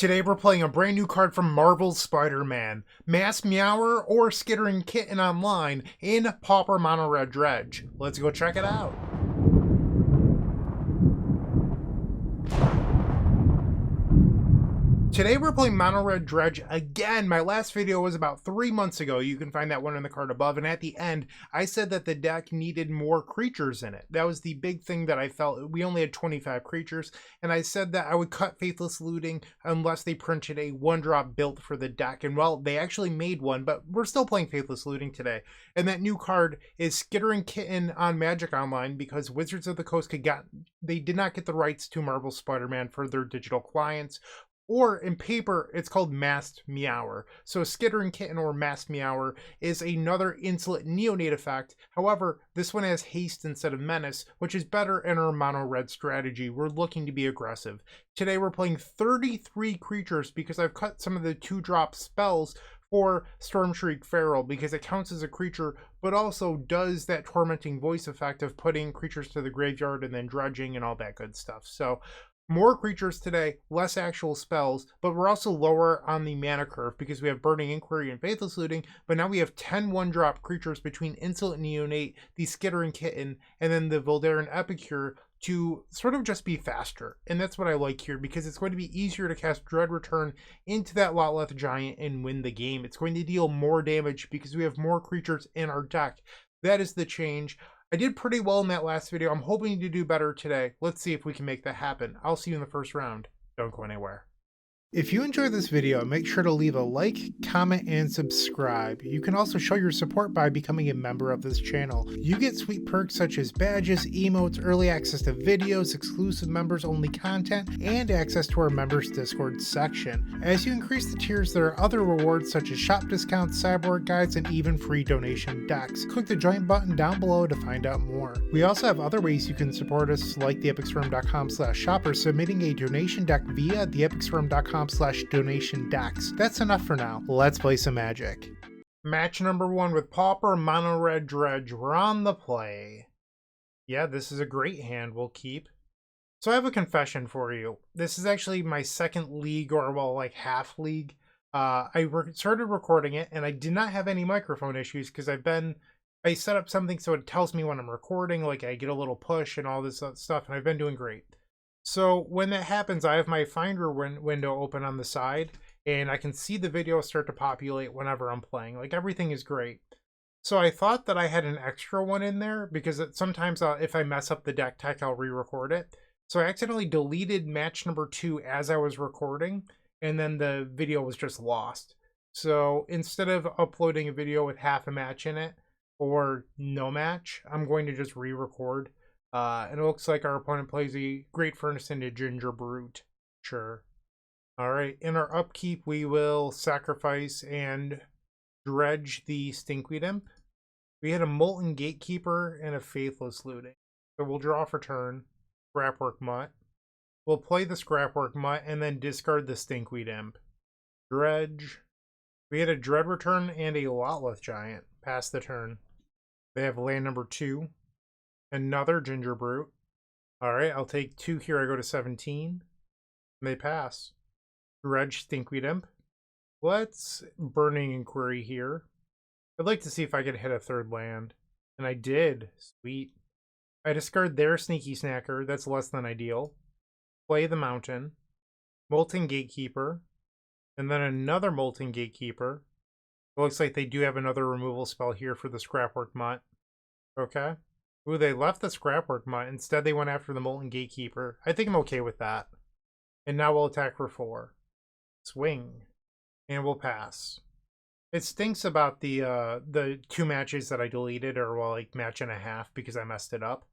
Today we're playing a brand new card from Marvel's Spider-Man, Masked Meower or Skittering Kitten online in Pauper Mono-Red Dredge. Let's go check it out. Today we're playing Mono-Red Dredge again. My last video was about 3 months ago. You can find that one in the card above. And at the end, I said that the deck needed more creatures in it. That was the big thing that I felt. We only had 25 creatures. And I said that I would cut Faithless Looting unless they printed a 1-drop built for the deck. And well, they actually made one, but we're still playing Faithless Looting today. And that new card is Skittering Kitten on Magic Online because Wizards of the Coast they did not get the rights to Marvel's Spider-Man for their digital clients. Or in paper, it's called Masked Meower. So Skittering Kitten or Masked Meower is another Insolent Neonate effect. However, this one has haste instead of menace, which is better in our mono-red strategy. We're looking to be aggressive. Today we're playing 33 creatures because I've cut some of the 2-drop spells for Stormshriek Feral because it counts as a creature, but also does that tormenting voice effect of putting creatures to the graveyard and then dredging and all that good stuff. So more creatures today, less actual spells, but we're also lower on the mana curve because we have Burning Inquiry and Faithless Looting, but now we have 10 1-drop creatures between Insolent Neonate, the Skittering Kitten, and then the Voldaren Epicure to sort of just be faster. And that's what I like here because it's going to be easier to cast Dread Return into that Lotleth Giant and win the game. It's going to deal more damage because we have more creatures in our deck. That is the change. I did pretty well in that last video. I'm hoping to do better today. Let's see if we can make that happen. I'll see you in the first round. Don't go anywhere. If you enjoyed this video, make sure to leave a like, comment, and subscribe. You can also show your support by becoming a member of this channel. You get sweet perks such as badges, emotes, early access to videos, exclusive members-only content, and access to our members Discord section. As you increase the tiers, there are other rewards such as shop discounts, cyborg guides, and even free donation decks. Click the join button down below to find out more. We also have other ways you can support us, like the epicswim.com/shop or submitting a donation deck via the epicswim.com/donation decks. That's enough for now. Let's play some Magic. Match number 1 with Pauper Mono-Red Dredge. We're on the play. Yeah, this is a great hand we'll keep. So I have a confession for you. This is actually my second league, or well, like half league. I started recording it and I did not have any microphone issues because I set up something so it tells me when I'm recording, like I get a little push and all this stuff, and I've been doing great. So when that happens, I have my Finder window open on the side, and I can see the video start to populate whenever I'm playing. Like, everything is great. So I thought that I had an extra one in there, because sometimes if I mess up the deck tech, I'll re-record it. So I accidentally deleted match number 2 as I was recording, and then the video was just lost. So instead of uploading a video with half a match in it, or no match, I'm going to just re-record. And it looks like our opponent plays a Great Furnace into Ginger Brute. Sure. Alright, in our upkeep, we will sacrifice and dredge the Stinkweed Imp. We had a Molten Gatekeeper and a Faithless Looting. So we'll draw for turn, Scrapwork Mutt. We'll play the Scrapwork Mutt and then discard the Stinkweed Imp. Dredge. We had a Dread Return and a Lotleth Giant. Pass the turn. They have land number 2. Another Ginger Brute. Alright, I'll take 2 here. I go to 17. And they pass. Dredge Stinkweed Imp. Let's Burning Inquiry here. I'd like to see if I could hit a 3rd land. And I did. Sweet. I discard their Sneaky Snacker. That's less than ideal. Play the Mountain. Molten Gatekeeper. And then another Molten Gatekeeper. It looks like they do have another removal spell here for the Scrapwork Mutt. Okay. Ooh, they left the Scrapwork Mutt. Instead, they went after the Molten Gatekeeper. I think I'm okay with that. And now we'll attack for 4. Swing. And we'll pass. It stinks about the 2 matches that I deleted, or well, like match and a half, because I messed it up.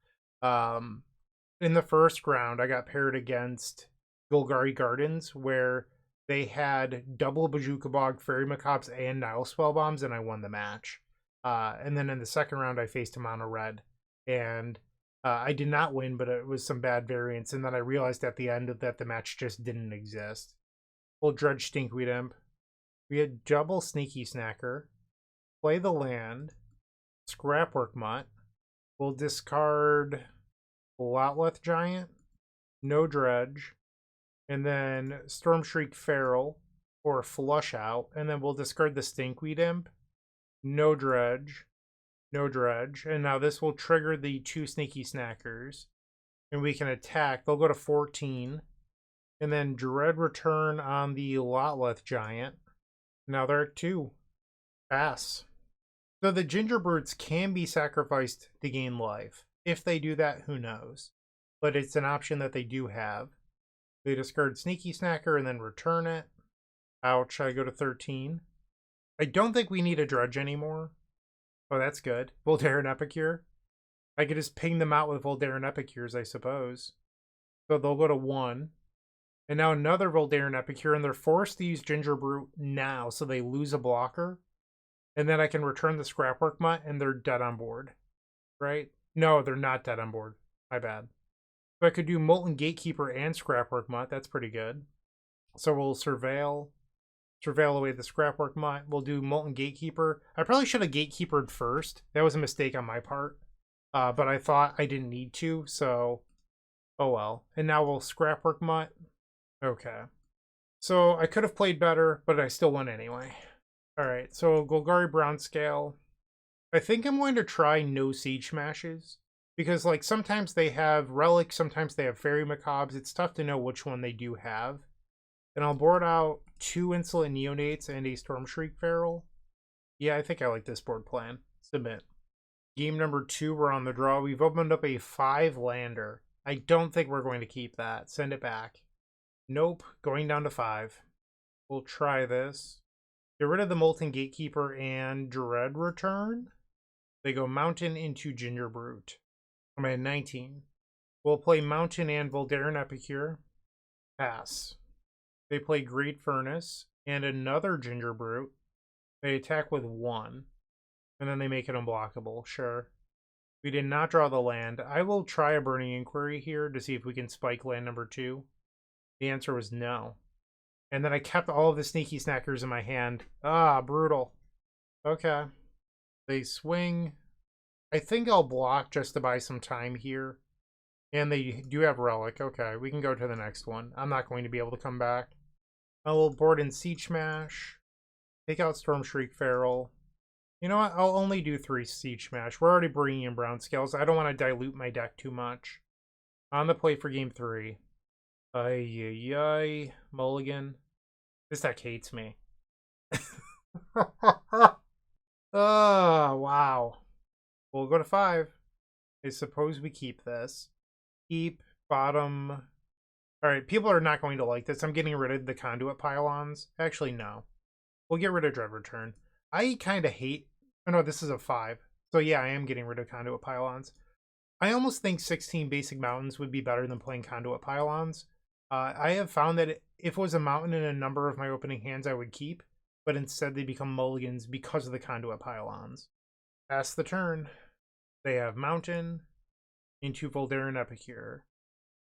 In the first round, I got paired against Golgari Gardens, where they had double Bazooka Bog, Fairy Macabres, and Nile Spellbombs, and I won the match. And then in the second round, I faced a mono-red. And I did not win, but it was some bad variance. And then I realized at the end that the match just didn't exist. We'll dredge Stinkweed Imp. We had double Sneaky Snacker. Play the land. Scrapwork Mutt. We'll discard Lotleth Giant. No dredge. And then Storm Shriek Feral or Flush Out. And then we'll discard the Stinkweed Imp. No Dredge. No Dredge. And now this will trigger the 2 Sneaky Snackers. And we can attack. They'll go to 14. And then Dread Return on the Lotleth Giant. Now they're at 2. Pass. So the Gingerbrutes can be sacrificed to gain life. If they do that, who knows? But it's an option that they do have. They discard Sneaky Snacker and then return it. Ouch, I go to 13. I don't think we need a Dredge anymore. Oh, that's good. Voltaren Epicure. I could just ping them out with Voltaren Epicures, I suppose. So they'll go to 1. And now another Voltaren Epicure, and they're forced to use Gingerbrute now, so they lose a blocker. And then I can return the Scrapwork Mutt, and they're dead on board. Right? No, they're not dead on board. My bad. So I could do Molten Gatekeeper and Scrapwork Mutt. That's pretty good. So we'll Surveil away the Scrapwork Mutt. We'll do Molten Gatekeeper. I probably should have Gatekeepered first. That was a mistake on my part. But I thought I didn't need to, so oh well. And now we'll Scrapwork Mutt. Okay. So I could have played better, but I still won anyway. Alright, so Golgari Brown Scale. I think I'm going to try no Siege Smashes. Because, like, sometimes they have Relic, sometimes they have Fairy Macabres. It's tough to know which one they do have. And I'll board out 2 Insolent Neonates and a Storm Shriek Feral. Yeah, I think I like this board plan. Submit. Game number 2, we're on the draw. We've opened up a 5-lander. I don't think we're going to keep that. Send it back. Nope, going down to 5. We'll try this. Get rid of the Molten Gatekeeper and Dread Return. They go Mountain into Gingerbrute. I'm at 19. We'll play Mountain and Voltaren Epicure. Pass. They play Great Furnace and another Gingerbrute. They attack with 1. And then they make it unblockable. Sure. We did not draw the land. I will try a Burning Inquiry here to see if we can spike land number 2. The answer was no. And then I kept all of the Sneaky Snackers in my hand. Ah, brutal. Okay. They swing. I think I'll block just to buy some time here. And they do have Relic. Okay, we can go to the next one. I'm not going to be able to come back. I will board in Siege Smash. Take out Storm Shriek Feral. You know what? I'll only do 3 Siege Smash. We're already bringing in Brown Scales. I don't want to dilute my deck too much. On the play for game 3. Ay. Mulligan. This deck hates me. Oh, wow. We'll go to 5. I suppose we keep this. Keep bottom. Alright, people are not going to like this. I'm getting rid of the Conduit Pylons. Actually, no. We'll get rid of Dread Return. I kind of hate... Oh, no, this is a 5. So, yeah, I am getting rid of Conduit Pylons. I almost think 16 Basic Mountains would be better than playing Conduit Pylons. I have found that if it was a mountain in a number of my opening hands, I would keep. But instead, they become mulligans because of the Conduit Pylons. Pass the turn. They have Mountain into Voltaren Epicure.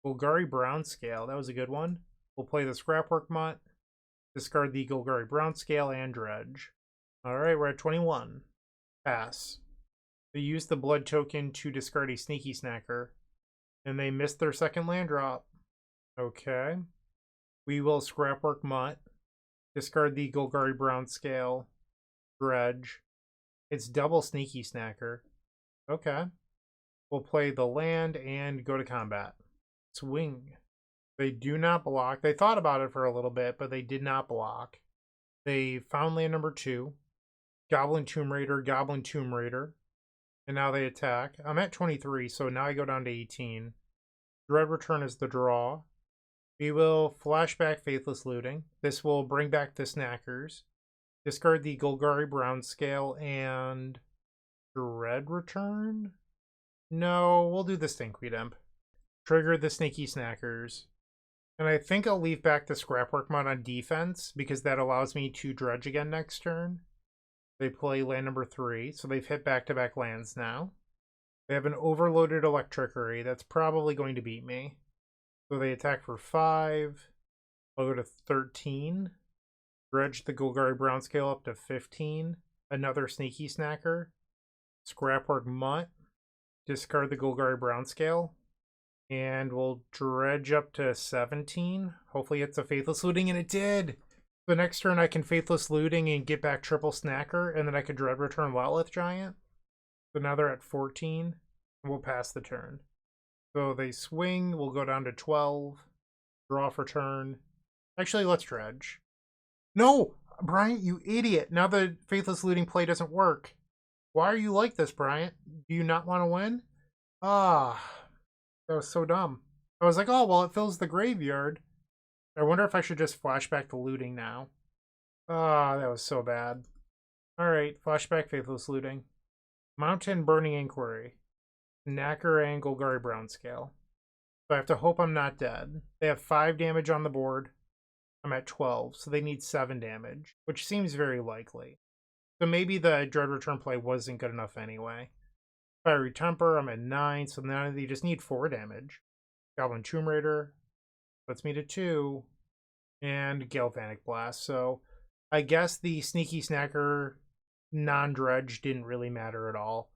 Golgari Brown Scale. That was a good one. We'll play the Scrapwork Mutt. Discard the Golgari Brown Scale and Dredge. Alright, we're at 21. Pass. They use the Blood Token to discard a Sneaky Snacker. And they missed their second land drop. Okay. We will Scrapwork Mutt. Discard the Golgari Brown Scale. Dredge. It's double Sneaky Snacker. Okay. We'll play the land and go to combat. Swing. They do not block. They thought about it for a little bit, but they did not block. They found land number 2. Goblin Tomb Raider. And now they attack. I'm at 23, so now I go down to 18. Dread Return is the draw. We will Flashback Faithless Looting. This will bring back the Snackers. Discard the Golgari Brown Scale and Dread Return? No, we'll do the Stinkweed Imp. Trigger the Sneaky Snackers. And I think I'll leave back the Scrapwork Mod on defense because that allows me to Dredge again next turn. They play land number 3, so they've hit back-to-back lands now. They have an overloaded Electrickery. That's probably going to beat me. So they attack for 5. I'll go to 13. Dredge the Golgari Brown Scale up to 15. Another Sneaky Snacker. Scrapwork Mutt. Discard the Golgari Brown Scale. And we'll dredge up to 17. Hopefully it's a Faithless Looting, and it did! The next turn I can Faithless Looting and get back triple Snacker, and then I could Dread Return Lotleth Giant. So now they're at 14, and we'll pass the turn. So they swing, we'll go down to 12. Draw for turn. Actually, let's dredge. No! Bryant, you idiot! Now the Faithless Looting play doesn't work. Why are you like this, Bryant? Do you not want to win? Ah, that was so dumb. I was like, oh, well, it fills the graveyard. I wonder if I should just flashback the looting now. Ah, that was so bad. Alright, flashback Faithless Looting. Mountain Burning Inquiry. Knacker and Golgari Brown Scale. So I have to hope I'm not dead. They have 5 damage on the board. I'm at 12, so they need 7 damage, which seems very likely. So maybe the Dread Return play wasn't good enough anyway. Fiery Temper, I'm at 9, so now they just need 4 damage. Goblin Tomb Raider puts me to 2. And Galvanic Blast. So I guess the Sneaky Snacker non-dredge didn't really matter at all.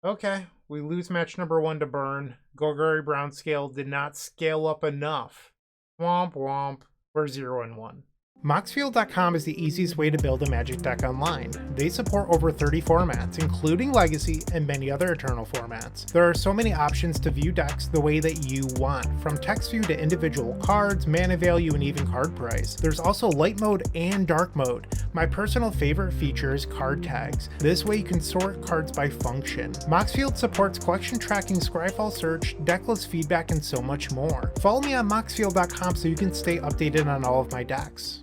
Okay, we lose match number 1 to burn. Golgari Brown Scale did not scale up enough. Womp womp. We're 0-1. Moxfield.com is the easiest way to build a Magic deck online. They support over 30 formats, including Legacy and many other Eternal formats. There are so many options to view decks the way that you want, from text view to individual cards, mana value, and even card price. There's also light mode and dark mode. My personal favorite feature is card tags. This way you can sort cards by function. Moxfield supports collection tracking, Scryfall search, decklist feedback, and so much more. Follow me on Moxfield.com so you can stay updated on all of my decks.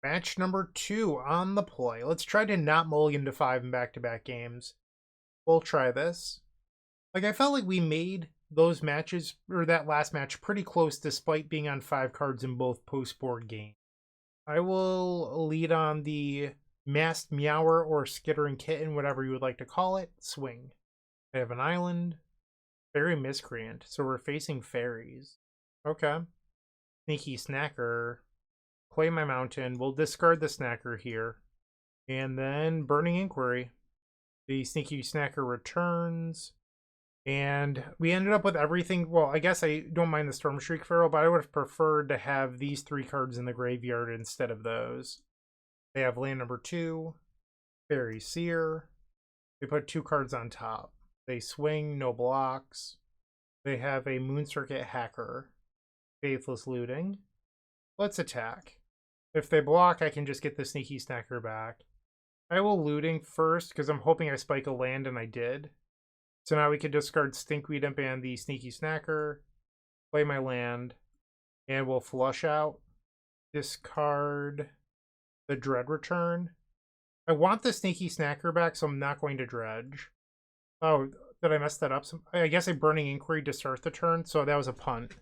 Match number 2 on the play. Let's try to not mulligan to 5 in back-to-back games. We'll try this. Like, I felt like we made those matches, or that last match, pretty close despite being on 5 cards in both post-board games. I will lead on the Masked Meower or Skittering Kitten, whatever you would like to call it. Swing. I have an island. Fairy Miscreant. So we're facing fairies. Okay. Sneaky Snacker. Play my mountain. We'll discard the Snacker here. And then Burning Inquiry. The Sneaky Snacker returns. And we ended up with everything. Well, I guess I don't mind the Storm Shriek Pharaoh, but I would have preferred to have these 3 cards in the graveyard instead of those. They have land number 2. Fairy Seer. They put 2 cards on top. They swing, no blocks. They have a Moon Circuit Hacker. Faithless Looting. Let's attack. If they block, I can just get the Sneaky Snacker back. I will Looting first, because I'm hoping I spike a land, and I did. So now we can discard Stinkweed Imp and the Sneaky Snacker. Play my land. And we'll flush out. Discard the Dread Return. I want the Sneaky Snacker back, so I'm not going to dredge. Oh, did I mess that up? I guess a Burning Inquiry to start the turn, so that was a punt.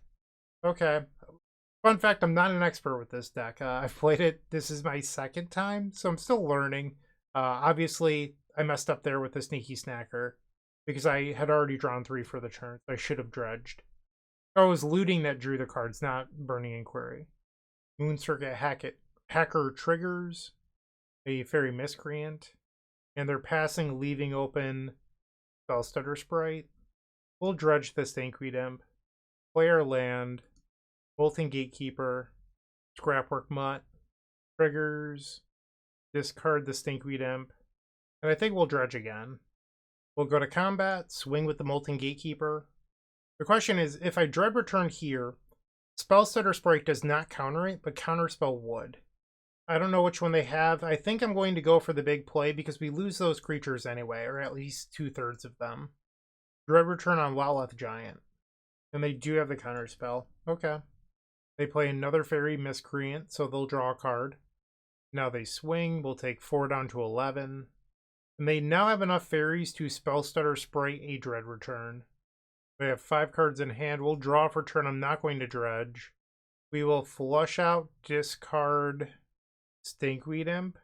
Okay. Fun fact, I'm not an expert with this deck. I've played it, this is my 2nd time, so I'm still learning. Obviously, I messed up there with the Sneaky Snacker, because I had already drawn 3 for the turn, so I should have dredged. Oh, it was Looting that drew the cards, not Burning Inquiry. Moon Circuit Hacker triggers a Fairy Miscreant, and they're passing, leaving open Spellstutter Sprite. We'll dredge the Stinkweed Imp, play our land, Molten Gatekeeper, Scrapwork Mutt, triggers, discard the Stinkweed Imp, and I think we'll dredge again. We'll go to combat, swing with the Molten Gatekeeper. The question is, if I Dread Return here, Spellstutter Sprite does not counter it, but Counterspell would. I don't know which one they have. I think I'm going to go for the big play because we lose those creatures anyway, or at least 2/3 of them. Dread Return on Lotleth Giant. And they do have the Counterspell. Okay. They play another Fairy Miscreant, so they'll draw a card. Now they swing, we'll take 4 down to 11. And they now have enough fairies to Spellstutter Sprite a Dread Return. They have 5 cards in hand. We'll draw for turn. I'm not going to dredge. We will flush out, discard Stinkweed Imp.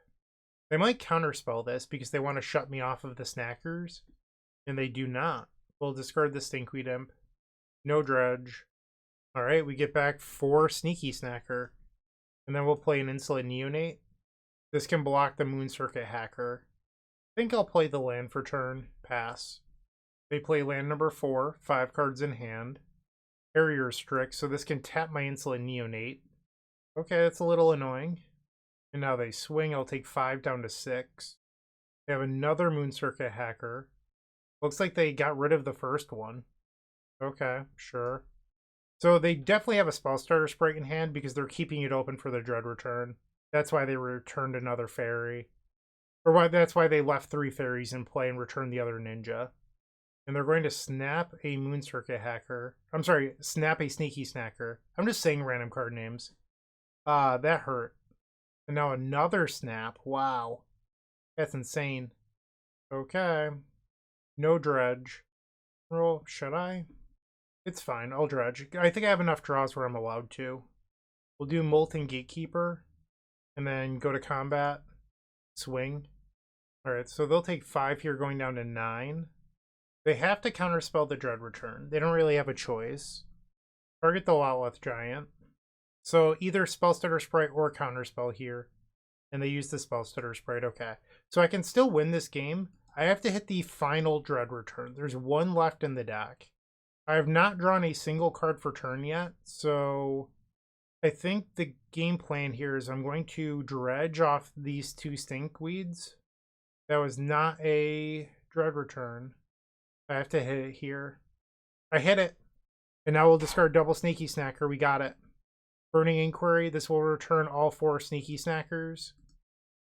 They might counterspell this because they want to shut me off of the Snackers. And they do not. We'll discard the Stinkweed Imp. No dredge. Alright, we get back 4 Sneaky Snacker. And then we'll play an Insolent Neonate. This can block the Moon Circuit Hacker. I think I'll play the land for turn. Pass. They play land number 4, 5 cards in hand. Barrier Strict, so this can tap my Insolent Neonate. Okay, that's a little annoying. And now they swing. I'll take 5 down to 6. They have another Moon Circuit Hacker. Looks like they got rid of the first one. Okay, sure. So they definitely have a Spell Starter Sprite in hand because they're keeping it open for the Dread Return. That's why they returned another fairy. Or why that's why they left 3 fairies in play and returned the other ninja. And they're going to snap a Moon Circuit Hacker. I'm sorry, snap a Sneaky Snacker. I'm just saying random card names. That hurt. And now another snap. Wow. That's insane. Okay. No dredge. Roll, should I? It's fine, I'll dredge. I think I have enough draws where I'm allowed to. We'll do Molten Gatekeeper. And then go to combat. Swing. Alright, so they'll take 5 here going down to 9. They have to counterspell the Dread Return. They don't really have a choice. Target the Lotleth Giant. So either Spell Stutter Sprite or Counterspell here. And they use the Spell Stutter Sprite. Okay. So I can still win this game. I have to hit the final Dread Return. There's 1 left in the deck. I have not drawn a single card for turn yet. So I think the game plan here is I'm going to dredge off these 2 Stinkweeds. That was not a Dread Return. I have to hit it here. I hit it. And now we'll discard double Sneaky Snacker. We got it. Burning Inquiry. This will return all 4 Sneaky Snackers.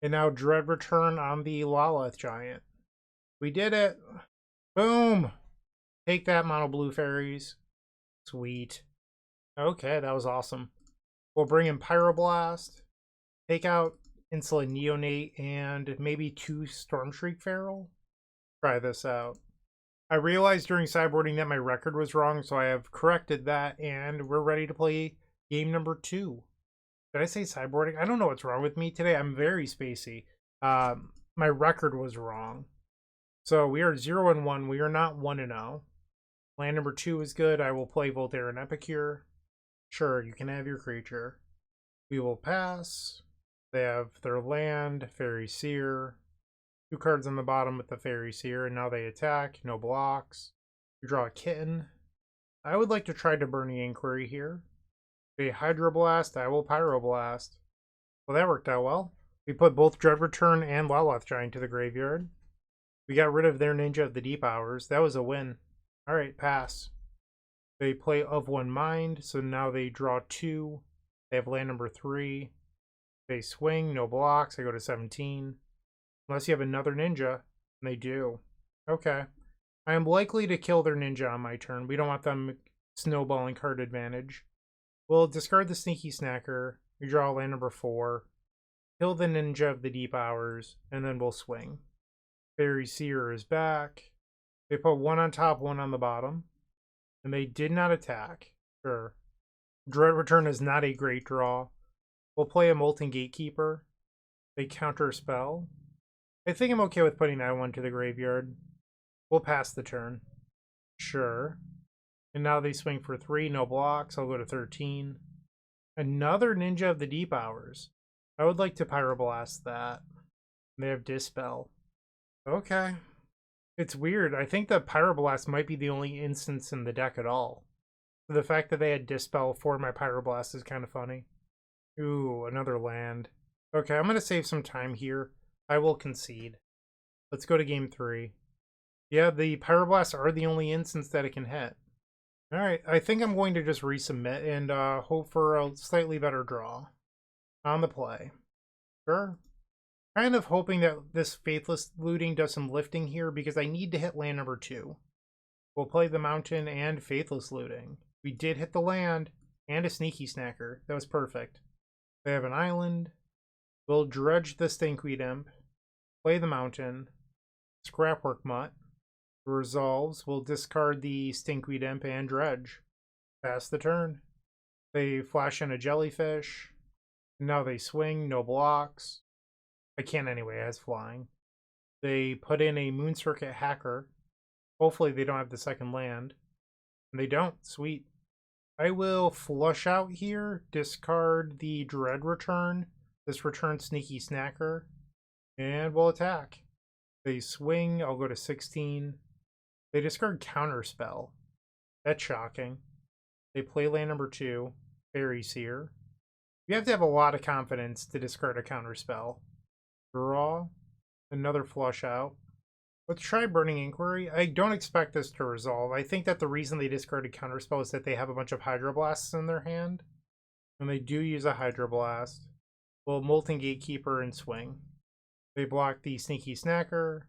And now Dread Return on the Lotleth Giant. We did it. Boom. Take that, Mono Blue Fairies. Sweet. Okay, that was awesome. We'll bring in Pyroblast. Take out Insolent Neonate and maybe 2 Stormshriek Feral. Try this out. I realized during sideboarding that my record was wrong, so I have corrected that, and we're ready to play game number 2. Did I say sideboarding? I don't know what's wrong with me today. I'm very spacey. My record was wrong. So we are 0-1. We are not 1-0. Land number 2 is good. I will play Voltaire and Epicure. Sure, you can have your creature. We will pass. They have their land, Fairy Seer. 2 cards on the bottom with the Fairy Seer, and now they attack. No blocks. You draw a Kitten. I would like to try to Burning Inquiry here. A Hydroblast, I will Pyroblast. Well, that worked out well. We put both Dread Return and Lotleth Giant to the graveyard. We got rid of their Ninja of the Deep Hours. That was a win. Alright, pass. They play Of One Mind, so now they draw 2. They have land number 3. They swing, no blocks. I go to 17. Unless you have another ninja. And they do. Okay. I am likely to kill their ninja on my turn. We don't want them snowballing card advantage. We'll discard the Sneaky Snacker. We draw land number 4. Kill the Ninja of the Deep Hours. And then we'll swing. Fairy Seer is back. They put 1 on top, 1 on the bottom. And they did not attack. Sure. Dread Return is not a great draw. We'll play a Molten Gatekeeper. They counter spell. I think I'm okay with putting that one to the graveyard. We'll pass the turn. Sure. And now they swing for 3, no blocks. I'll go to 13. Another Ninja of the Deep Hours. I would like to Pyroblast that. They have Dispel. Okay. It's weird. I think the Pyroblast might be the only instance in the deck at all. The fact that they had Dispel for my Pyroblast is kind of funny. Ooh, another land. Okay, I'm going to save some time here. I will concede. Let's go to game 3. Yeah, the Pyroblasts are the only instance that it can hit. Alright, I think I'm going to just resubmit and hope for a slightly better draw on the play. Sure. Kind of hoping that this Faithless Looting does some lifting here because I need to hit land number 2. We'll play the Mountain and Faithless Looting. We did hit the land and a Sneaky Snacker. That was perfect. They have an island. We'll dredge the Stinkweed Imp. Play the Mountain. Scrapwork Mutt. Resolves. We'll discard the Stinkweed Imp and dredge. Pass the turn. They flash in a Jellyfish. Now they swing. No blocks. I can't anyway, as flying. They put in a Moon Circuit Hacker. Hopefully they don't have the second land. And they don't. Sweet. I will flush out here. Discard the Dread Return. This returns Sneaky Snacker. And we'll attack. They swing. I'll go to 16. They discard Counterspell. That's shocking. They play land number 2, Fairy Seer. You have to have a lot of confidence to discard a Counterspell. Draw. Another flush out. Let's try Burning Inquiry. I don't expect this to resolve. I think that the reason they discarded Counterspell is that they have a bunch of Hydroblasts in their hand. And they do use a Hydroblast. Well, Molten Gatekeeper and swing. They block the Sneaky Snacker.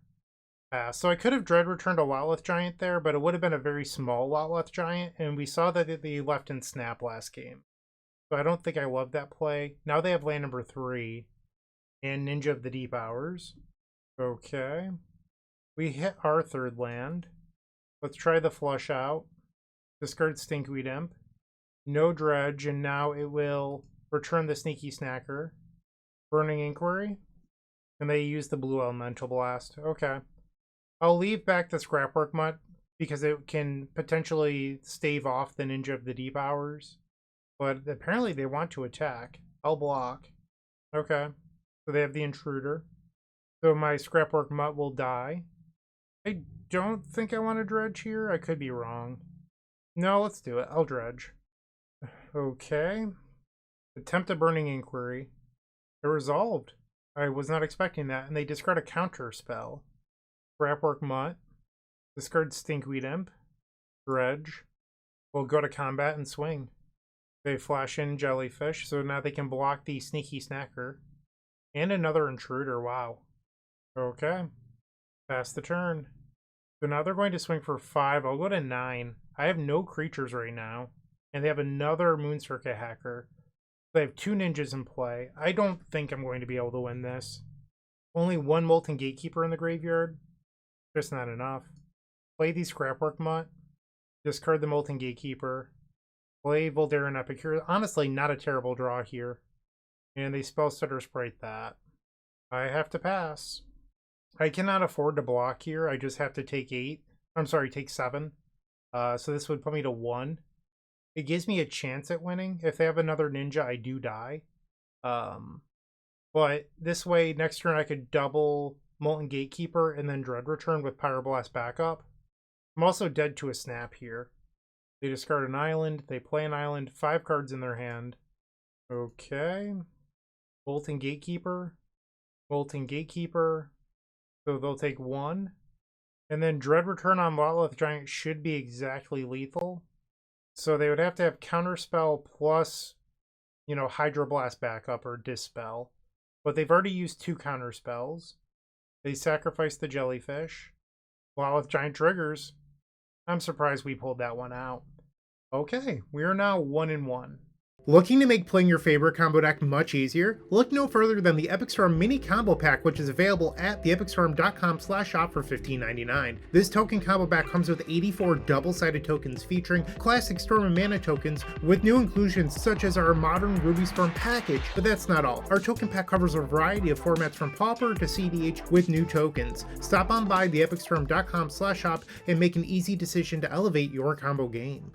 Pass. So I could have Dread returned a Lotleth Giant there, but it would have been a very small Lotleth Giant, and we saw that they left in Snap last game. So I don't think I love that play. Now they have land number 3 and Ninja of the Deep Hours. Okay. We hit our 3rd land. Let's try the flush out. Discard Stinkweed Imp. No Dredge, and now it will return the Sneaky Snacker. Burning Inquiry. And they use the Blue Elemental Blast. Okay. I'll leave back the Scrapwork Mutt because it can potentially stave off the Ninja of the Deep Hours. But apparently they want to attack. I'll block. Okay. So they have the Intruder. So my Scrapwork Mutt will die. I don't think I want to Dredge here. I could be wrong. No, let's do it. I'll Dredge. Okay. Attempt a Burning Inquiry. It resolved. I was not expecting that. And they discard a counter spell. Scrapwork Mutt. Discard Stinkweed Imp. Dredge. We'll go to combat and swing. They flash in Jellyfish, so now they can block the Sneaky Snacker. And another Intruder, wow. Okay. Pass the turn. So now they're going to swing for 5. I'll go to 9. I have no creatures right now. And they have another Moon Circuit Hacker. They have 2 ninjas in play. I don't think I'm going to be able to win this. Only 1 Molten Gatekeeper in the graveyard. Just not enough. Play the Scrapwork Mutt. Discard the Molten Gatekeeper. Play Voldarin Epicure. Honestly, not a terrible draw here. And they Spellstutter Sprite that. I have to pass. I cannot afford to block here. I just have to take 8. I'm sorry, take 7. So this would put me to 1. It gives me a chance at winning. If they have another ninja, I do die. But this way, next turn I could double Molten Gatekeeper and then Dread Return with Pyroblast backup. I'm also dead to a snap here. They discard an island. They play an island. 5 cards in their hand. Okay. Molten Gatekeeper. Molten Gatekeeper. So they'll take 1. And then Dread Return on Lotleth Giant should be exactly lethal. So they would have to have Counterspell plus, Hydroblast backup or Dispel. But they've already used 2 Counterspells. They sacrifice the Jellyfish. Lotleth Giant triggers. I'm surprised we pulled that one out. Okay, we are now 1-1. Looking to make playing your favorite combo deck much easier? Look no further than the Epic Storm Mini Combo Pack, which is available at theepicstorm.com/shop for $15.99. This token combo pack comes with 84 double-sided tokens featuring classic Storm and Mana tokens with new inclusions such as our modern Ruby Storm package, but that's not all. Our token pack covers a variety of formats from Pauper to CDH with new tokens. Stop on by theepicstorm.com/shop and make an easy decision to elevate your combo game.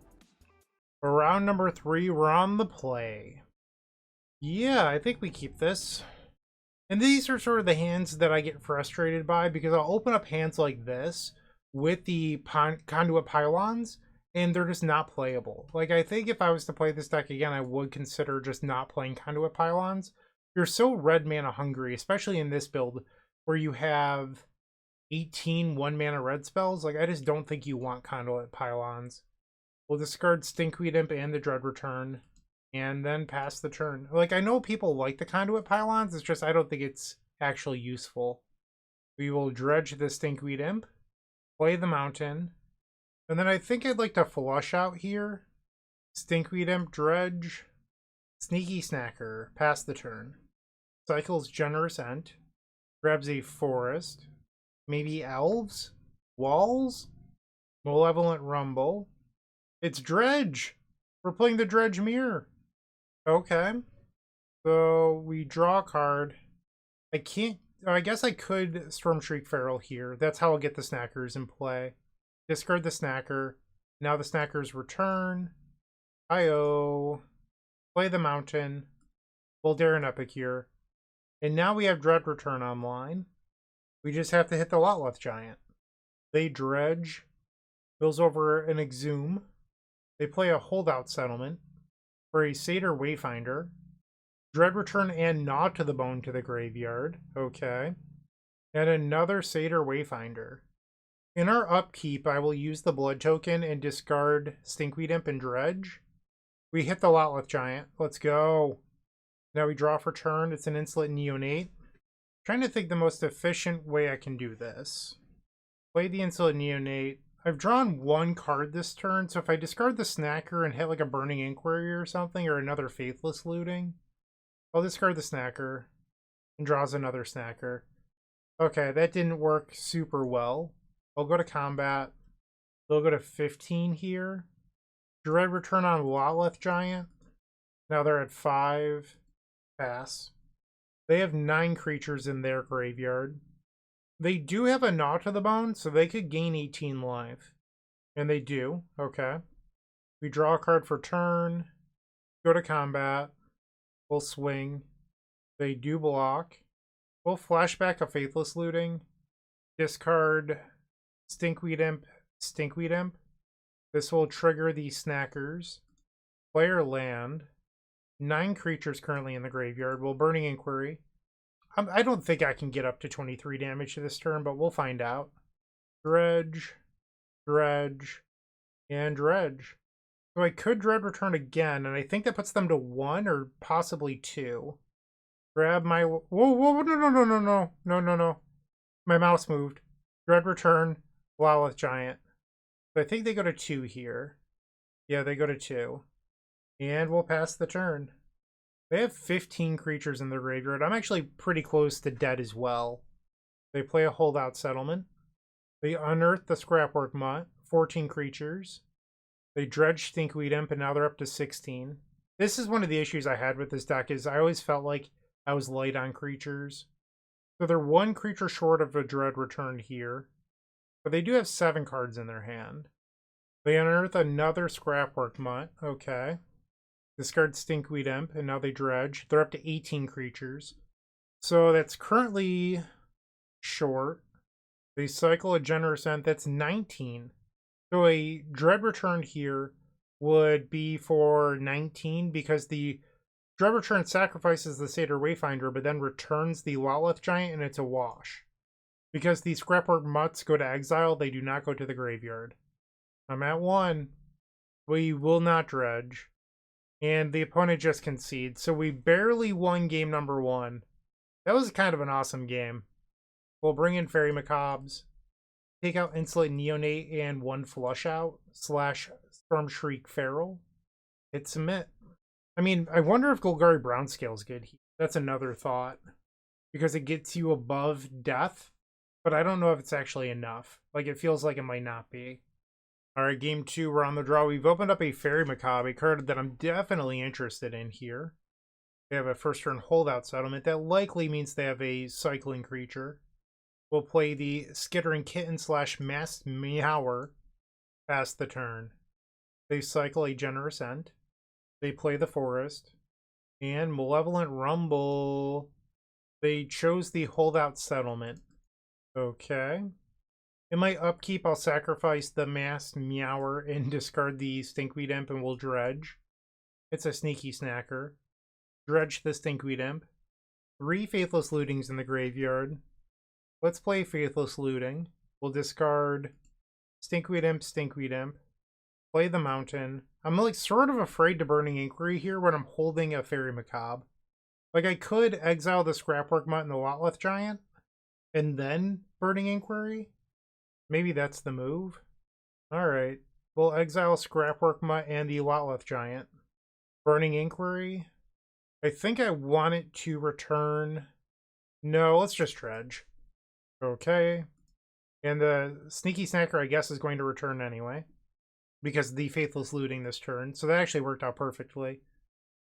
For round number 3, we're on the play. Yeah, I think we keep this. And these are sort of the hands that I get frustrated by because I'll open up hands like this with the Conduit Pylons and they're just not playable. Like, I think if I was to play this deck again, I would consider just not playing Conduit Pylons. You're so red mana hungry, especially in this build where you have 18 1-mana red spells. Like, I just don't think you want Conduit Pylons. We'll discard Stinkweed Imp and the Dread Return, and then pass the turn. Like, I know people like the Conduit Pylons, it's just I don't think it's actually useful. We will dredge the Stinkweed Imp, play the Mountain, and then I think I'd like to flush out here. Stinkweed Imp, Dredge, Sneaky Snacker, pass the turn. Cycles Generous Ent, grabs a Forest, maybe Elves, Walls, Malevolent Rumble. It's Dredge! We're playing the Dredge Mirror. Okay. So we draw a card. I guess I could Stormshriek Feral here. That's how I'll get the Snackers in play. Discard the Snacker. Now the Snackers return. IO. Play the Mountain. Voldarin Epicure. And now we have Dread Return online. We just have to hit the Lotleth Giant. They dredge. Mills over an Exhume. They play a Holdout Settlement for a Satyr Wayfinder. Dread Return and Gnaw to the Bone to the graveyard. Okay. And another Satyr Wayfinder. In our upkeep, I will use the Blood Token and discard Stinkweed Imp and Dredge. We hit the Lotleth Giant. Let's go. Now we draw for turn. It's an instant Neonate. Trying to think the most efficient way I can do this. Play the instant Neonate. I've drawn one card this turn, so if I discard the Snacker and hit like a Burning Inquiry or something, or another Faithless Looting, I'll discard the Snacker and draws another Snacker. Okay, that didn't work super well. I'll go to combat. They'll go to 15 here. Dread Return on Lotleth Giant. Now they're at 5. Pass. They have 9 creatures in their graveyard. They do have a Gnaw to the Bone, so they could gain 18 life. And they do. Okay. We draw a card for turn. Go to combat. We'll swing. They do block. We'll flashback a Faithless Looting. Discard Stinkweed Imp, Stinkweed Imp. This will trigger the Snackers. Player land. 9 creatures currently in the graveyard. We'll Burning Inquiry. I don't think I can get up to 23 damage to this turn, but we'll find out. Dredge, Dredge, and Dredge. So I could Dread Return again, and I think that puts them to 1 or possibly 2. Grab my... Whoa, whoa, no. My mouse moved. Dread Return, Lotleth Giant. So I think they go to 2 here. Yeah, they go to 2. And we'll pass the turn. They have 15 creatures in their graveyard. I'm actually pretty close to dead as well. They play a Holdout Settlement. They unearth the Scrapwork Mutt. 14 creatures. They dredge Stinkweed Imp, and now they're up to 16. This is one of the issues I had with this deck, is I always felt like I was light on creatures. So they're 1 creature short of a Dread Return here. But they do have 7 cards in their hand. They unearth another Scrapwork Mutt. Okay. Discard Stinkweed Imp, and now they dredge. They're up to 18 creatures. So that's currently short. They cycle a Generous End. That's 19. So a Dread Return here would be for 19, because the Dread Return sacrifices the Satyr Wayfinder, but then returns the Lotleth Giant, and it's a wash. Because the Scrapwork Mutts go to exile, they do not go to the graveyard. I'm at 1. We will not dredge. And the opponent just concedes. So we barely won game number 1. That was kind of an awesome game. We'll bring in Fairy Macabres. Take out Insolent Neonate and 1 Flush Out / Storm Shriek Feral. Hit submit. I mean, I wonder if Golgari Brown Scale's good here. That's another thought. Because it gets you above death. But I don't know if it's actually enough. Like, it feels like it might not be. Alright, game 2, we're on the draw. We've opened up a Fairy Macabre, a card that I'm definitely interested in here. They have a first turn Holdout Settlement. That likely means they have a cycling creature. We'll play the Skittering Kitten / Masked Meower. Pass the turn. They cycle a Generous End. They play the Forest. And Malevolent Rumble. They chose the Holdout Settlement. Okay. In my upkeep, I'll sacrifice the Masked Meower and discard the Stinkweed Imp, and we'll dredge. It's a sneaky snacker. Dredge the Stinkweed Imp. 3 Faithless Lootings in the graveyard. Let's play Faithless Looting. We'll discard Stinkweed Imp, Stinkweed Imp. Play the Mountain. I'm like sort of afraid to Burning Inquiry here when I'm holding a Fairy Macabre. Like, I could exile the Scrapwork Mutt and the Lotleth Giant, and then Burning Inquiry. Maybe that's the move. Alright. We'll exile Scrapwork Mutt and the Lotleth Giant. Burning Inquiry. I think I want it to return... No, let's just dredge. Okay. And the Sneaky Snacker, I guess, is going to return anyway. Because the Faithless Looting this turn. So that actually worked out perfectly.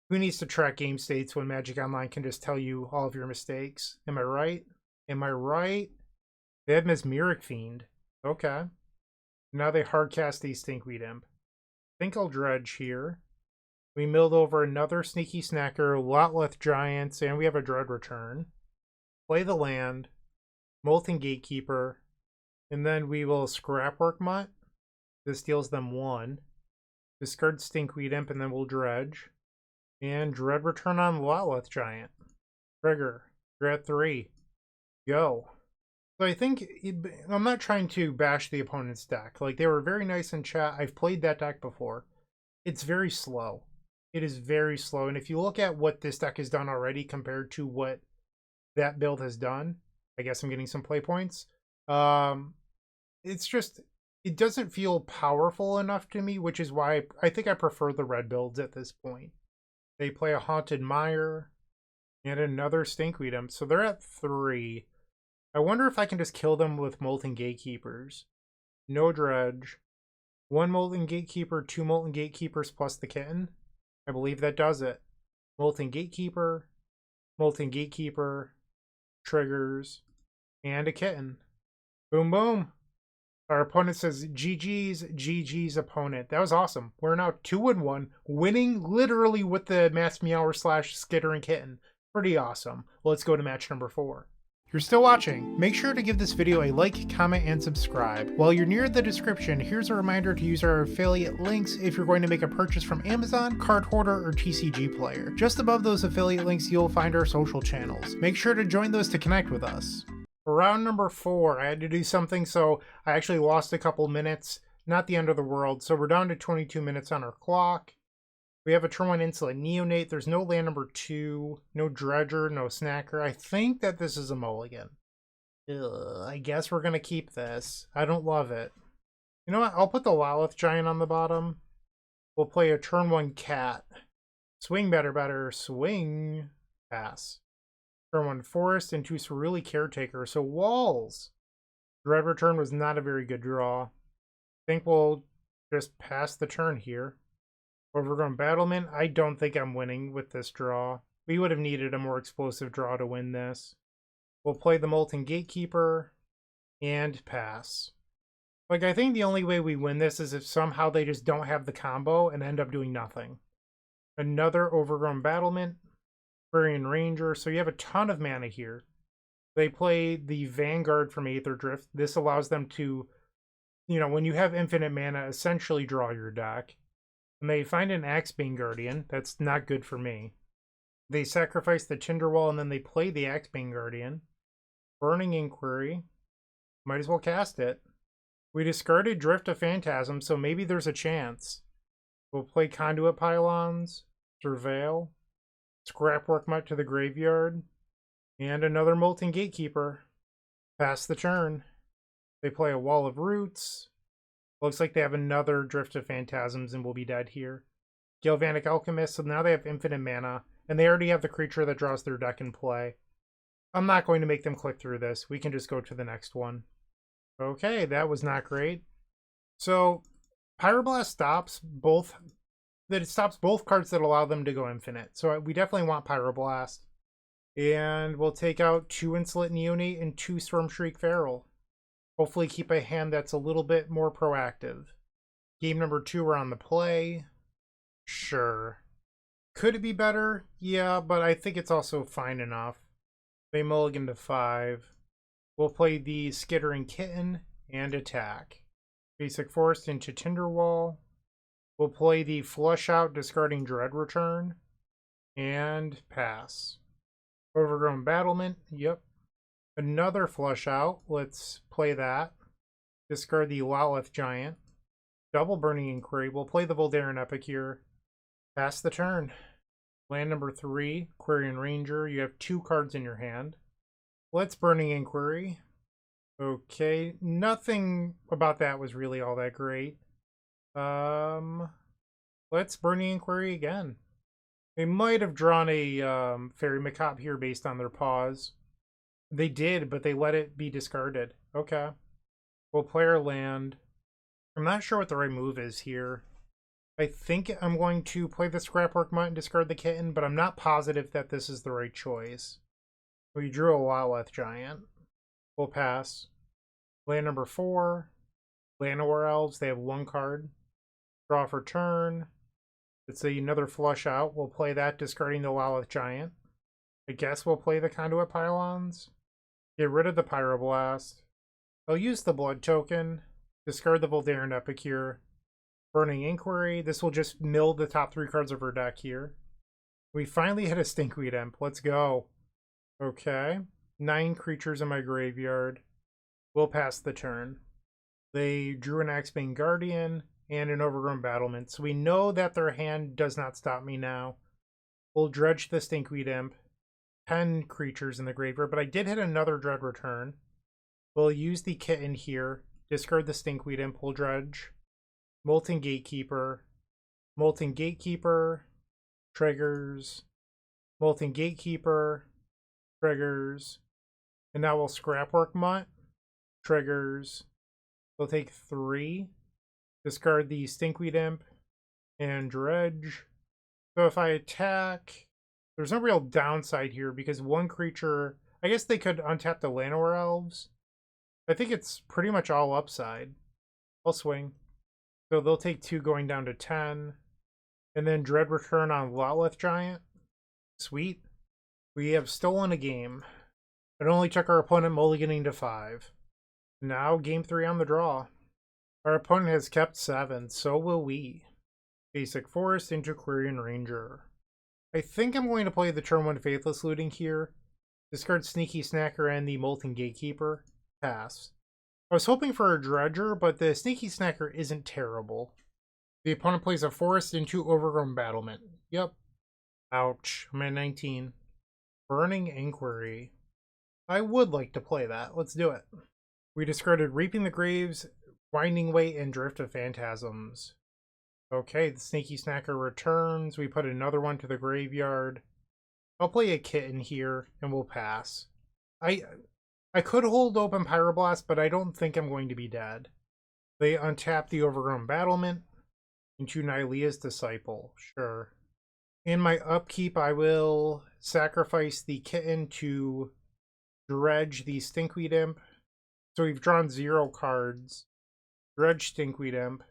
Who needs to track game states when Magic Online can just tell you all of your mistakes? Am I right? Am I right? They have Mesmeric Fiend. Okay. Now they hardcast the Stinkweed Imp. Think I'll dredge here. We milled over another Sneaky Snacker, Lotleth Giants, and we have a Dread Return. Play the land. Molten Gatekeeper. And then we will Scrapwork Mutt. This deals them 1. Discard Stinkweed Imp, and then we'll dredge. And Dread Return on Lotleth Giant. Trigger. You're at 3. Go. So I think, I'm not trying to bash the opponent's deck. Like, they were very nice in chat. I've played that deck before. It's very slow. It is very slow. And if you look at what this deck has done already compared to what that build has done, I guess I'm getting some play points. It's just, it doesn't feel powerful enough to me, which is why I think I prefer the red builds at this point. They play a Haunted Mire and another Stinkweed Imp. So they're at 3. I wonder if I can just kill them with Molten Gatekeepers. No dredge. 1 Molten Gatekeeper, 2 Molten Gatekeepers plus the kitten. I believe that does it. Molten Gatekeeper, triggers, and a kitten. Boom, boom. Our opponent says, GG's opponent. That was awesome. We're now 2-1, winning literally with the Masked Meower / Skittering Kitten. Pretty awesome. Let's go to match number 4. If you're still watching, make sure to give this video a like, comment, and subscribe. While you're near the description, here's a reminder to use our affiliate links if you're going to make a purchase from Amazon, Card Hoarder, or TCG Player. Just above those affiliate links, you'll find our social channels. Make sure to join those to connect with us. For round number 4, I had to do something, so I actually lost a couple minutes. Not the end of the world, so we're down to 22 minutes on our clock. We have a turn 1 Insolent Neonate. There's no land number 2, no Dredger, no Snacker. I think that this is a mulligan. I guess we're going to keep this. I don't love it. You know what? I'll put the Lotleth Giant on the bottom. We'll play a turn 1 Cat. Swing better, swing. Pass. Turn 1 Forest and 2 Cerulean Caretaker. So walls. Dread Return was not a very good draw. I think we'll just pass the turn here. Overgrown Battlement. I don't think I'm winning with this draw. We would have needed a more explosive draw to win this. We'll play the Molten Gatekeeper and pass. Like, I think the only way we win this is if somehow they just don't have the combo and end up doing nothing. Another Overgrown Battlement. Aquarian Ranger. So you have a ton of mana here. They play the Vanguard from Aether Drift. This allows them to, you know, when you have infinite mana, essentially draw your deck. And they find an Axebane Guardian. That's not good for me. They sacrifice the Tinderwall and then they play the Axebane Guardian. Burning Inquiry. Might as well cast it. We discarded Drift of Phantasm, so maybe there's a chance. We'll play Conduit Pylons. Surveil. Scrapwork Mutt to the graveyard. And another Molten Gatekeeper. Pass the turn. They play a Wall of Roots. Looks like they have another Drift of Phantasms and will be dead here. Galvanic Alchemist, so now they have infinite mana. And they already have the creature that draws their deck in play. I'm not going to make them click through this. We can just go to the next one. Okay, that was not great. So, Pyroblast stops both cards that allow them to go infinite. So we definitely want Pyroblast. And we'll take out 2 Insolent Neonate and 2 Stormshriek Feral. Hopefully keep a hand that's a little bit more proactive. Game number 2, we're on the play. Sure. Could it be better? Yeah, but I think it's also fine enough. They mulligan to 5. We'll play the Skittering Kitten and attack. Basic Forest into Tinderwall. We'll play the Flush Out, discarding Dread Return. And pass. Overgrown Battlement. Yep. Another Flush Out. Let's play that. Discard the Lotleth Giant. Double Burning Inquiry. We'll play the Voldaren Epicure. Pass the turn. Land number 3, Aquarian Ranger. You have 2 cards in your hand. Let's Burning Inquiry. Okay, nothing about that was really all that great. Let's Burning Inquiry again. They might have drawn a Fairy Macabre here based on their pause. They did, but they let it be discarded. Okay. We'll play our land. I'm not sure what the right move is here. I think I'm going to play the Scrapwork Mutt and discard the Kitten, but I'm not positive that this is the right choice. We drew a Lotleth Giant. We'll pass. Land number 4. Llanowar Elves. They have 1 card. Draw for turn. It's another Flush Out. We'll play that, discarding the Lotleth Giant. I guess we'll play the Conduit Pylons. Get rid of the Pyroblast. I'll use the Blood Token. Discard the Voldaren Epicure. Burning Inquiry. This will just mill the top 3 cards of our deck here. We finally hit a Stinkweed Imp. Let's go. Okay. 9 creatures in my graveyard. We'll pass the turn. They drew an Axebane Guardian and an Overgrown Battlement, so we know that their hand does not stop me now. We'll dredge the Stinkweed Imp. 10 creatures in the graveyard, but I did hit another Dread Return. We'll use the Kitten here. Discard the Stinkweed Imp. We'll dredge. Molten Gatekeeper. Molten Gatekeeper. Triggers. Molten Gatekeeper. Triggers. And now we'll Scrapwork Mutt. Triggers. We'll take 3. Discard the Stinkweed Imp. And dredge. So if I attack, there's no real downside here because one creature, I guess they could untap the Llanowar Elves. I think it's pretty much all upside. I'll swing. So they'll take 2 going down to 10. And then Dread Return on Lotleth Giant. Sweet. We have stolen a game. It only took our opponent mulliganing to 5. Now game 3 on the draw. Our opponent has kept 7, so will we. Basic Forest into Quirion Ranger. I think I'm going to play the turn 1 Faithless Looting here. Discard Sneaky Snacker and the Molten Gatekeeper. Pass. I was hoping for a Dredger, but the Sneaky Snacker isn't terrible. The opponent plays a Forest into Overgrown Battlement. Yep. Ouch. I'm at 19. Burning Inquiry. I would like to play that. Let's do it. We discarded Reaping the Graves, Winding Way, and Drift of Phantasms. Okay, the Sneaky Snacker returns. We put another one to the graveyard. I'll play a Kitten here, and we'll pass. I could hold open Pyroblast, but I don't think I'm going to be dead. They untap the Overgrown Battlement into Nylea's Disciple. Sure. In my upkeep, I will sacrifice the Kitten to dredge the Stinkweed Imp. So we've drawn 0 cards. Dredge Stinkweed Imp.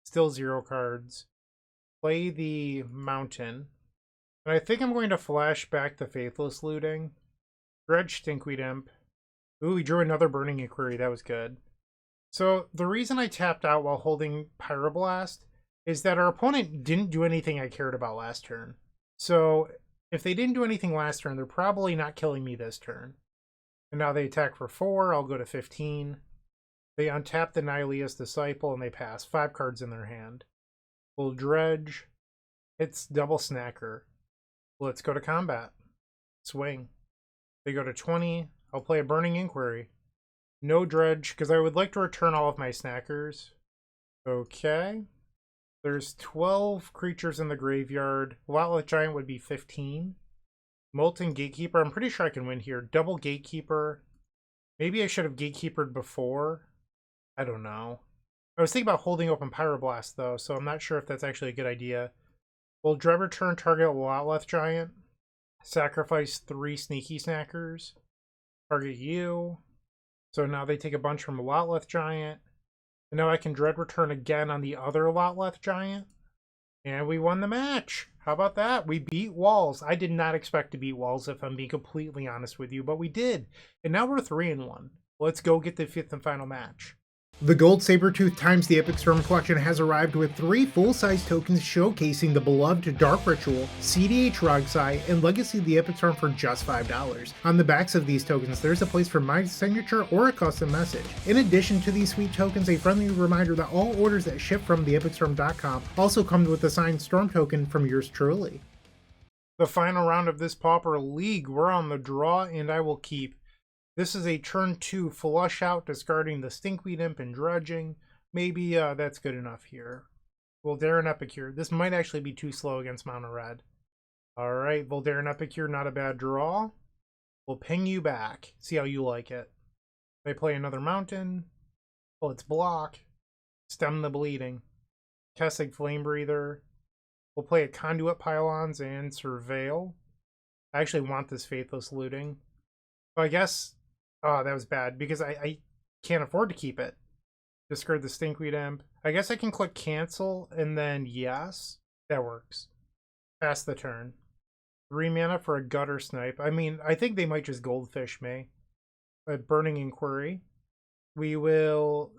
Still 0 cards. Play the Mountain. And I think I'm going to Flashback the Faithless Looting. Dredge Stinkweed Imp. Ooh, we drew another Burning Inquiry. That was good. So the reason I tapped out while holding Pyroblast is that our opponent didn't do anything I cared about last turn. So if they didn't do anything last turn, they're probably not killing me this turn. And now they attack for 4. I'll go to 15. They untap the Nylea's Disciple and they pass. 5 cards in their hand. We'll dredge. It's double Snacker. Let's go to combat. Swing. They go to 20. I'll play a Burning Inquiry. No dredge, because I would like to return all of my Snackers. Okay. There's 12 creatures in the graveyard. Lotleth Giant would be 15. Molten Gatekeeper. I'm pretty sure I can win here. Double Gatekeeper. Maybe I should have Gatekeepered before. I don't know. I was thinking about holding open Pyroblast, though, so I'm not sure if that's actually a good idea. Will Dread Return target Lotleth Giant? Sacrifice 3 Sneaky Snackers. Target you. So now they take a bunch from Lotleth Giant. And now I can Dread Return again on the other Lotleth Giant. And we won the match. How about that? We beat Walls. I did not expect to beat Walls, if I'm being completely honest with you, but we did. And now we're 3-1. Let's go get the 5th and final match. The Gold Sabertooth times the Epic Storm collection has arrived with 3 full-size tokens showcasing the beloved Dark Ritual, CDH Rogsai, and Legacy of the Epic Storm for just $5. On the backs of these tokens, there's a place for my signature or a custom message. In addition to these sweet tokens, a friendly reminder that all orders that ship from theepicstorm.com also come with a signed Storm token from yours truly. The final round of this Pauper League, we're on the draw, and I will keep. This is a turn 2 flush out, discarding the Stinkweed Imp and dredging. Maybe that's good enough here. Voldaren Epicure. This might actually be too slow against Mono-Red. Alright, Voldaren Epicure, not a bad draw. We'll ping you back. See how you like it. They play another Mountain. Well, it's block. Stem the Bleeding. Kessig Flame Breather. We'll play a Conduit Pylons and Surveil. I actually want this Faithless Looting. Well, I guess... Oh, that was bad, because I can't afford to keep it. Discard the Stinkweed Imp. I guess I can click cancel, and then yes. That works. Pass the turn. 3 mana for a Gutter Snipe. I mean, I think they might just Goldfish me. A Burning Inquiry. We will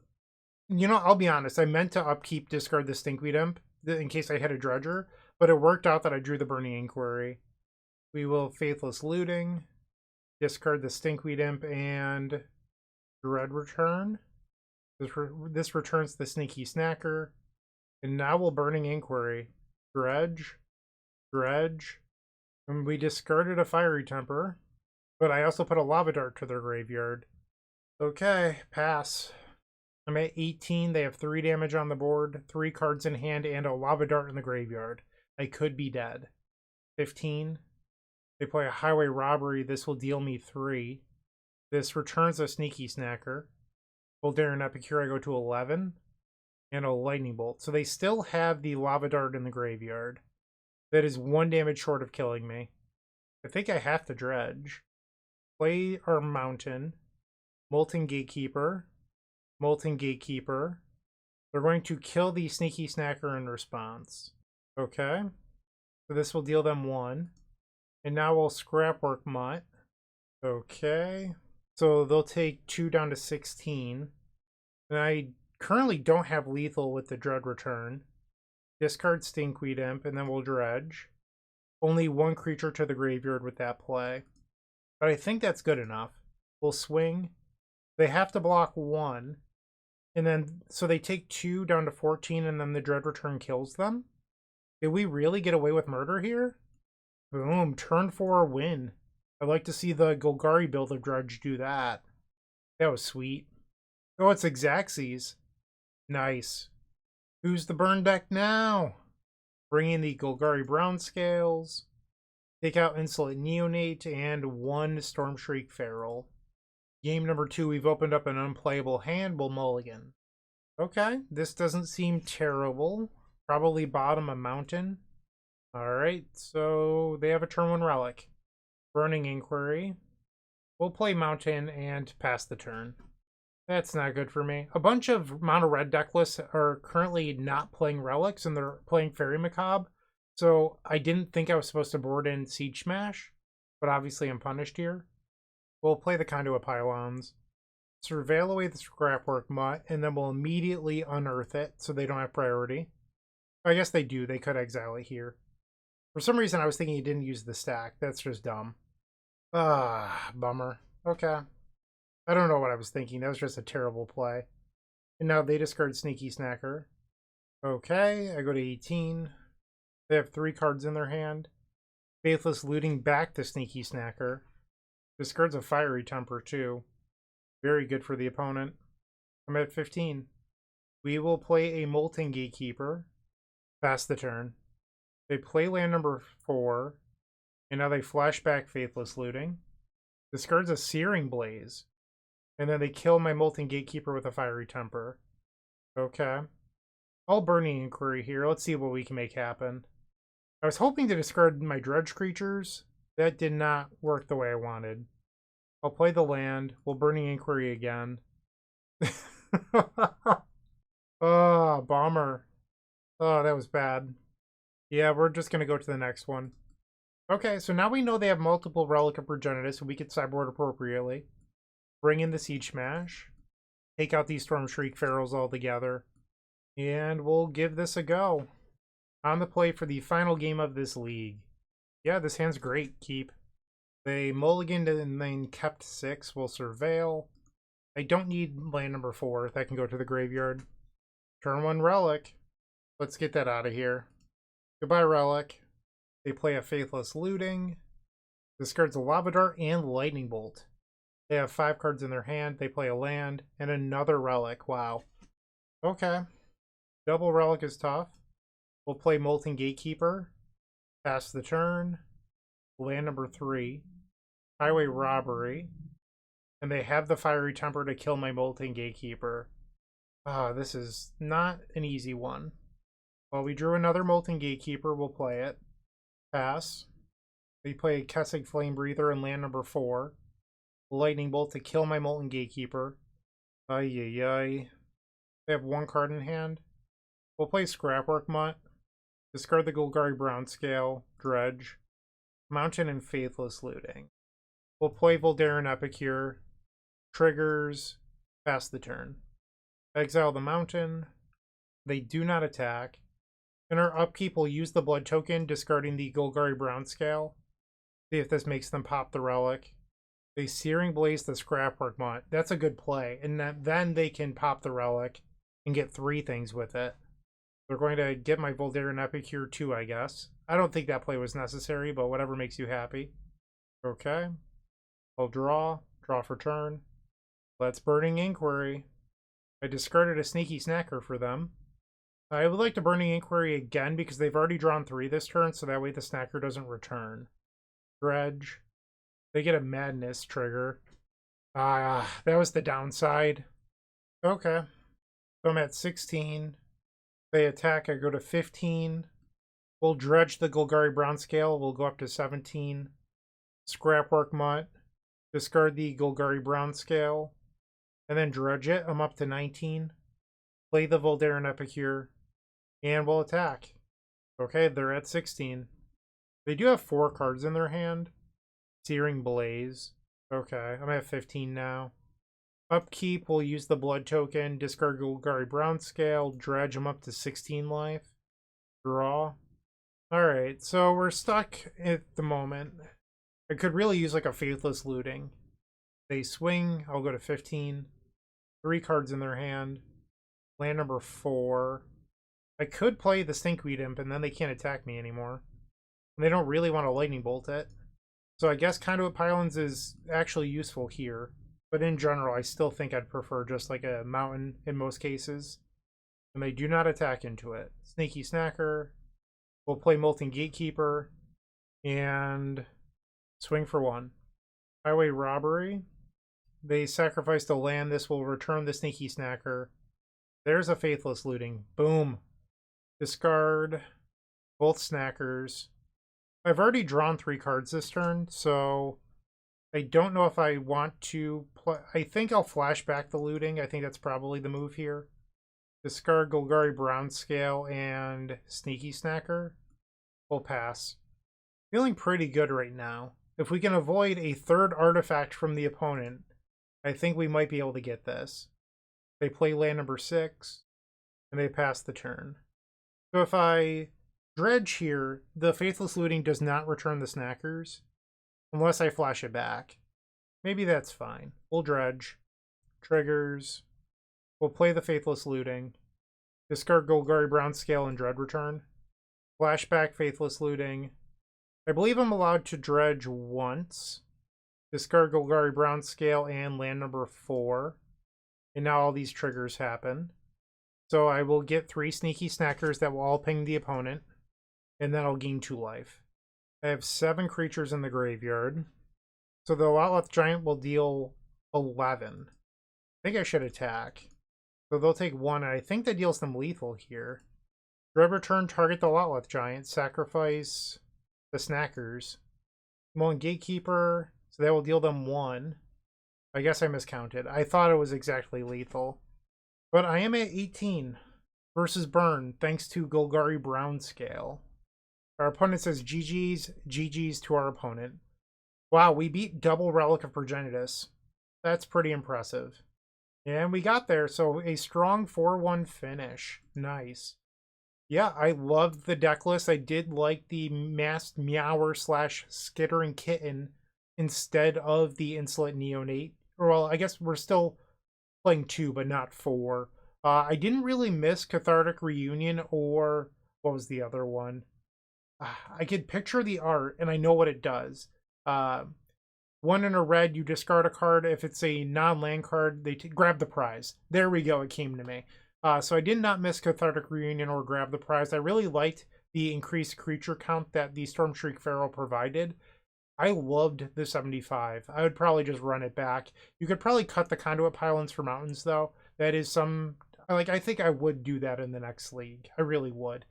You know, I'll be honest. I meant to upkeep discard the Stinkweed Imp in case I hit a Dredger, but it worked out that I drew the Burning Inquiry. We will Faithless Looting, discard the Stinkweed Imp, and Dread Return. This returns the Sneaky Snacker. And now we'll Burning Inquiry. Dredge. Dredge. And we discarded a Fiery Temper. But I also put a Lava Dart to their graveyard. Okay, pass. I'm at 18. They have 3 damage on the board, 3 cards in hand, and a Lava Dart in the graveyard. I could be dead. 15. They play a Highway Robbery. This will deal me 3. This returns a Sneaky Snacker. Voldaren Epicure, I go to 11. And a Lightning Bolt. So they still have the Lava Dart in the graveyard. That is 1 damage short of killing me. I think I have to Dredge. Play our Mountain. Molten Gatekeeper. Molten Gatekeeper. They're going to kill the Sneaky Snacker in response. Okay. So this will deal them 1. And now we'll Scrapwork Mutt. Okay. So they'll take 2 down to 16. And I currently don't have lethal with the Dread Return. Discard Stinkweed Imp, and then we'll Dredge. Only 1 creature to the graveyard with that play. But I think that's good enough. We'll swing. They have to block 1. And then, so they take 2 down to 14, and then the Dread Return kills them? Did we really get away with murder here? Boom, turn 4 win. I'd like to see the Golgari build of Dredge do that. That was sweet. Oh, it's Xaxes. Nice. Who's the burn deck now? Bring in the Golgari Brown Scales. Take out Insolent Neonate and 1 Stormshriek Feral. Game number 2, we've opened up an unplayable hand. We'll mulligan. Okay, this doesn't seem terrible. Probably bottom a Mountain. Alright, so they have a turn 1 Relic. Burning Inquiry. We'll play Mountain and pass the turn. That's not good for me. A bunch of mono-red deck lists are currently not playing Relics, and they're playing Fairy Macabre. So I didn't think I was supposed to board in Siege Smash, but obviously I'm punished here. We'll play the Conduit Pylons. Surveil away the Scrapwork Mutt, and then we'll immediately unearth it so they don't have priority. I guess they do. They could exile it here. For some reason, I was thinking he didn't use the stack. That's just dumb. Ah, bummer. Okay. I don't know what I was thinking. That was just a terrible play. And now they discard Sneaky Snacker. Okay, I go to 18. They have 3 cards in their hand. Faithless Looting back to Sneaky Snacker. Discards a Fiery Temper too. Very good for the opponent. I'm at 15. We will play a Molten Gatekeeper. Pass the turn. They play land number 4. And now they flashback Faithless Looting. Discards a Searing Blaze. And then they kill my Molten Gatekeeper with a Fiery Temper. Okay. I'll Burning Inquiry here. Let's see what we can make happen. I was hoping to discard my Dredge creatures. That did not work the way I wanted. I'll play the land. We'll Burning Inquiry again. Oh, bomber. Oh, that was bad. Yeah, we're just going to go to the next one. Okay, so now we know they have multiple Relic of Progenitus, so we can sideboard appropriately. Bring in the Siege Smash. Take out these Stormshriek Ferals altogether. And we'll give this a go. On the play for the final game of this league. Yeah, this hand's great. Keep. They mulliganed and then kept 6. We'll Surveil. I don't need land number 4. That can go to the graveyard. Turn 1 Relic. Let's get that out of here. Goodbye, Relic. They play a Faithless Looting. Discards a Lava Dart and Lightning Bolt. They have 5 cards in their hand. They play a land and another Relic. Wow. Okay. Double Relic is tough. We'll play Molten Gatekeeper. Pass the turn. Land number 3. Highway Robbery. And they have the Fiery Temper to kill my Molten Gatekeeper. Ah, this is not an easy one. Well, we drew another Molten Gatekeeper. We'll play it. Pass. They play a Kessig Flame Breather in land number 4. Lightning Bolt to kill my Molten Gatekeeper. Ay, ay, ay. They have 1 card in hand. We'll play Scrapwork Mutt. Discard the Golgari Brown Scale. Dredge. Mountain and Faithless Looting. We'll play Voldaren Epicure. Triggers. Pass the turn. Exile the mountain. They do not attack. In our upkeep, we'll use the blood token, discarding the Golgari Brown Scale. See if this makes them pop the relic. They Searing Blaze the Scrapwork Mutt. That's a good play. And then they can pop the relic and get 3 things with it. They're going to get my Voldaren Epicure too, I guess. I don't think that play was necessary, but whatever makes you happy. Okay. I'll draw for turn. Let's Burning Inquiry. I discarded a Sneaky Snacker for them. I would like to Burning Inquiry again because they've already drawn 3 this turn, so that way the Snacker doesn't return. Dredge. They get a Madness trigger. That was the downside. Okay. So I'm at 16. They attack, I go to 15. We'll Dredge the Golgari Brown Scale. We'll go up to 17. Scrapwork Mutt. Discard the Golgari Brown Scale. And then Dredge it. I'm up to 19. Play the Voldaren Epicure. And we'll attack. Okay, they're at 16. They do have 4 cards in their hand. Searing Blaze. Okay, I'm at 15 now. Upkeep, we'll use the blood token. Discard Golgari Brown Scale. Dredge, I'm up to 16 life. Draw. Alright, so we're stuck at the moment. I could really use like a Faithless Looting. They swing, I'll go to 15. 3 cards in their hand. Land number 4. I could play the Stinkweed Imp and then they can't attack me anymore. And they don't really want to Lightning Bolt it. So I guess Conduit Pylons is actually useful here. But in general, I still think I'd prefer just like a mountain in most cases. And they do not attack into it. Sneaky Snacker. We'll play Molten Gatekeeper. And swing for 1. Highway Robbery. They sacrifice the land. This will return the Sneaky Snacker. There's a Faithless Looting. Boom. Discard both Snackers. I've already drawn 3 cards this turn, so I don't know if I want to play. I think I'll Flashback the Looting. I think that's probably the move here. Discard Golgari Brown Scale and Sneaky Snacker. We'll pass. Feeling pretty good right now. If we can avoid a 3rd artifact from the opponent, I think we might be able to get this. They play land number 6, and they pass the turn. So if I Dredge here, the Faithless Looting does not return the Snackers, unless I flash it back. Maybe that's fine. We'll Dredge. Triggers. We'll play the Faithless Looting. Discard Golgari Brown Scale and Dread Return. Flashback Faithless Looting. I believe I'm allowed to Dredge once. Discard Golgari Brown Scale and land number 4. And now all these triggers happen. So I will get 3 Sneaky Snackers that will all ping the opponent. And then I'll gain 2 life. I have 7 creatures in the graveyard. So the Lotleth Giant will deal 11. I think I should attack. So they'll take 1, and I think that deals them lethal here. Dread Return, target the Lotleth Giant. Sacrifice the Snackers. Molten Gatekeeper, so that will deal them 1. I guess I miscounted. I thought it was exactly lethal. But I am at 18 versus Burn, thanks to Golgari Brown Scale. Our opponent says GG's, GG's to our opponent. Wow, we beat double Relic of Progenitus. That's pretty impressive. And we got there, so a strong 4-1 finish. Nice. Yeah, I loved the deck list. I did like the Masked Meower / Skittering Kitten instead of the Insolent Neonate. Well, I guess we're still playing 2, but not 4. I didn't really miss Cathartic Reunion or what was the other one? I could picture the art, and I know what it does. 1 in a red, you discard a card. If it's a non-land card, they grab the prize. There we go, it came to me. So I did not miss Cathartic Reunion or grab the prize. I really liked the increased creature count that the Stormshriek Pharaoh provided. I loved the 75. I would probably just run it back. You could probably cut the Conduit Pylons for mountains, though. That is some... I think I would do that in the next league. I really would.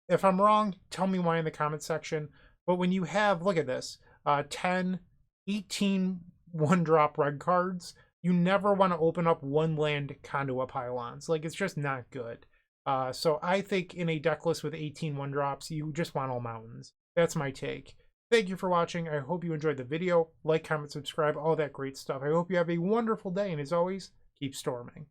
If I'm wrong, tell me why in the comment section. But when you have, look at this, 10, 18 1-drop red cards, you never want to open up 1-land Conduit Pylons. Like, it's just not good. So I think in a deck list with 18 1-drops, you just want all mountains. That's my take. Thank you for watching. I hope you enjoyed the video. Like, comment, subscribe, all that great stuff. I hope you have a wonderful day, and as always, keep storming.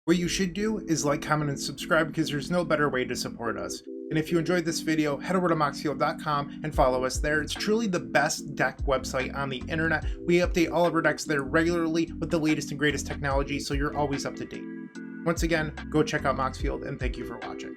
What you should do is like, comment, and subscribe because there's no better way to support us. And if you enjoyed this video, head over to moxfield.com and follow us there. It's truly the best deck website on the internet. We update all of our decks there regularly with the latest and greatest technology, so you're always up to date. Once again, go check out Moxfield, and thank you for watching.